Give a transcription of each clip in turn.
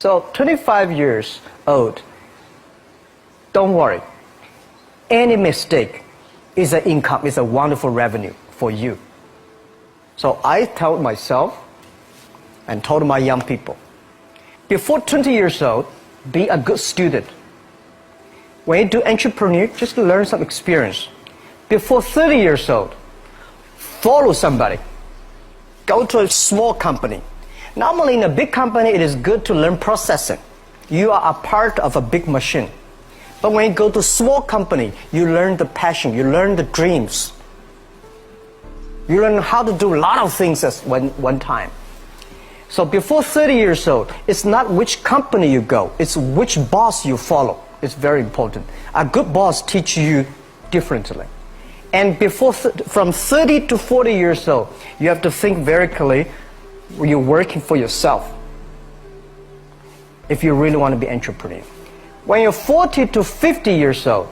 So 25 years old, don't worry. Any mistake is an income, is a wonderful revenue for you. So I told myself and told my young people, before 20 years old, be a good student. When you do entrepreneur, just learn some experience. Before 30 years old, follow somebody. Go to a small company. Normally in a big company, it is good to learn processing. You are a part of a big machine. But when you go to a small company, you learn the passion, you learn the dreams. You learn how to do a lot of things at one time. So before 30 years old, it's not which company you go, it's which boss you follow. It's very important. A good boss teaches you differently. And from 30 to 40 years old, you have to think very clearly, you're working for yourself if you really want to be an entrepreneur. When you're 40 to 50 years old,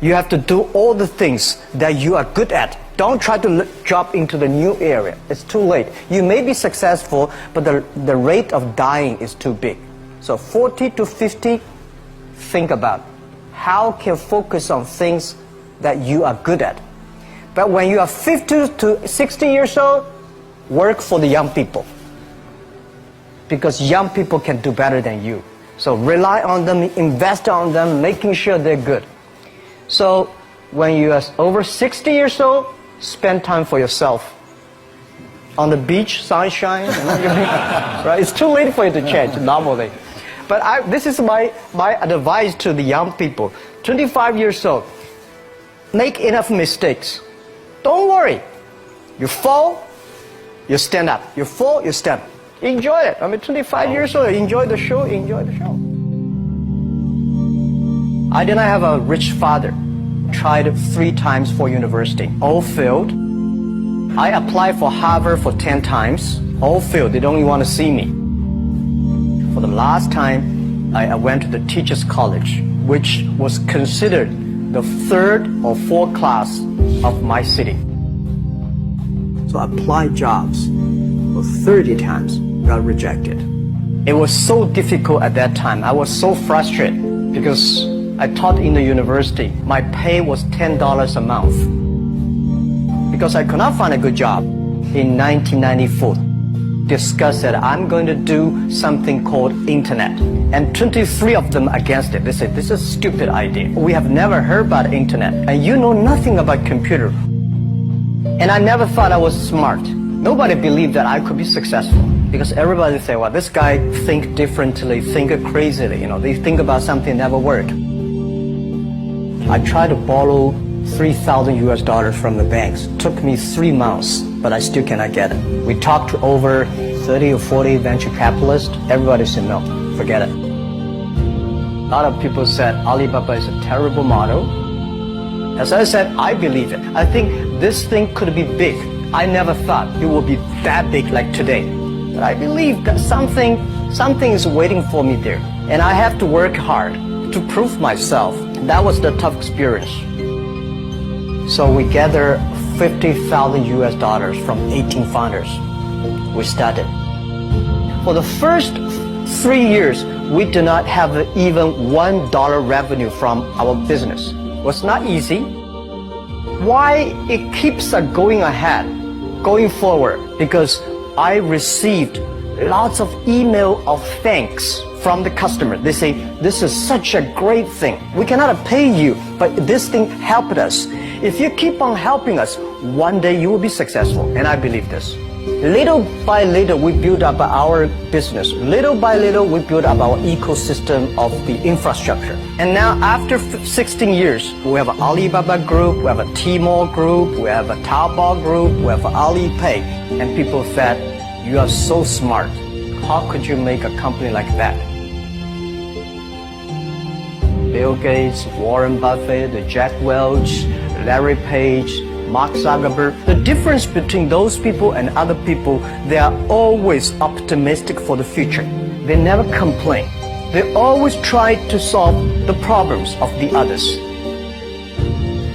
you have to do all the things that you are good at. Don't try to jump into the new area. It's too late. You may be successful, but the rate of dying is too big. So 40 to 50, think about how can you focus on things that you are good at. But when you are 50 to 60 years old, work for the young people, because young people can do better than you. So rely on them, invest on them, making sure they're good. So when you are over 60 years old, spend time for yourself. On the beach, sunshine, right? It's too late for you to change normally. But this is my advice to the young people. 25 years old, make enough mistakes. Don't worry. You fall, you stand up. You fall, you stand up. Enjoy it. 25 years old, enjoy the show, enjoy the show. I did not have a rich father. Tried 3 times for university. All failed. I applied for Harvard for 10 times. All failed. They don't even want to see me. For the last time, I went to the teacher's college, which was considered the 3rd or 4th class of my city. So I applied jobs for 30 times, got rejected. It was so difficult at that time. I was so frustrated because I taught in the university. My pay was $10 a month. Because I could not find a good job in 1994. Discussed that I'm going to do something called internet. And 23 of them against it. They said, this is a stupid idea. We have never heard about internet. And you know nothing about computer. And I never thought I was smart. Nobody believed that I could be successful. Because everybody say, well, this guy think differently, think crazily. They think about something never work. I tried to borrow $3,000 from the banks. Took me 3 months, but I still cannot get it. We talked to over 30 or 40 venture capitalists. Everybody said, no, forget it. A lot of people said Alibaba is a terrible model. As I said, I believe it. I think this thing could be big. I never thought it would be that big like today. But I believe that something is waiting for me there. And I have to work hard to prove myself. That was the tough experience. So we gathered $50,000 from 18 founders. We started. For the first 3 years, we did not have even $1 revenue from our business. It was not easy. Why it keeps going ahead, going forward? Because I received lots of email of thanks from the customer. They say, this is such a great thing. We cannot pay you, but this thing helped us. If you keep on helping us, one day you will be successful. And I believe this. Little by little, we build up our business. Little by little, we build up our ecosystem of the infrastructure. And now, after 16 years, we have an Alibaba group, we have a Tmall group, we have a Taobao group, we have Alipay. And people said, you are so smart. How could you make a company like that? Bill Gates, Warren Buffett, Jack Welch, Larry Page, Mark Zuckerberg. The difference between those people and other people, they are always optimistic for the future. They never complain. They always try to solve the problems of the others.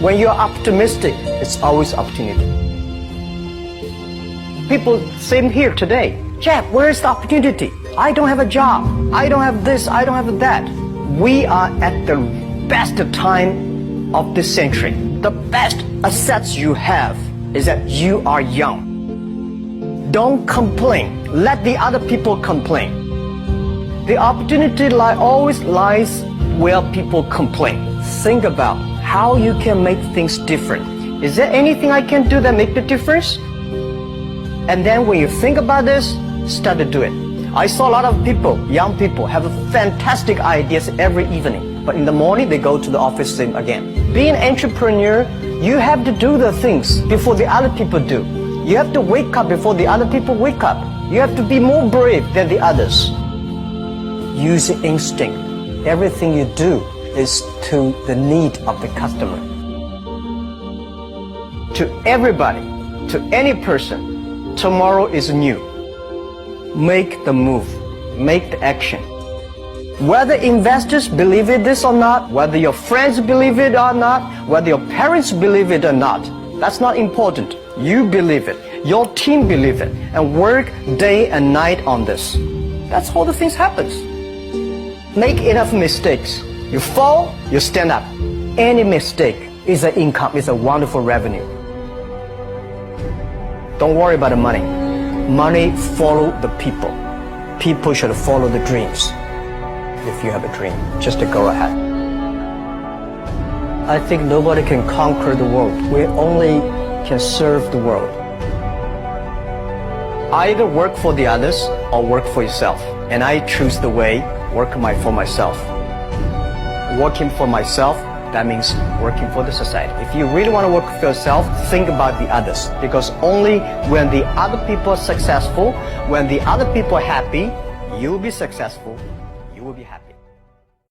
When you're optimistic, it's always opportunity. People, same here today. Jack, where's the opportunity? I don't have a job. I don't have this. I don't have that. We are at the best time of this century. The best assets you have is that you are young. Don't complain. Let the other people complain. The opportunity always lies where people complain. Think about how you can make things different. Is there anything I can do that make the difference? And then when you think about this, start to do it. I saw a lot of people, young people, have fantastic ideas every evening. But in the morning, they go to the office same again. Being an entrepreneur, you have to do the things before the other people do. You have to wake up before the other people wake up. You have to be more brave than the others. Use instinct. Everything you do is to the need of the customer. To everybody, to any person, tomorrow is new. Make the move. Make the action. Whether investors believe it this or not, whether your friends believe it or not, whether your parents believe it or not, that's not important. You believe it. Your team believe it. And work day and night on this. That's how the things happens. Make enough mistakes. You fall, you stand up. Any mistake is an income, is a wonderful revenue. Don't worry about the money. Money follow the people. People should follow the dreams. If you have a dream, just to go ahead. I think nobody can conquer the world. We only can serve the world. Either work for the others or work for yourself. And I choose the way, work for myself. Working for myself, that means working for the society. If you really want to work for yourself, think about the others. Because only when the other people are successful, when the other people are happy, you will be successful, you will be happy.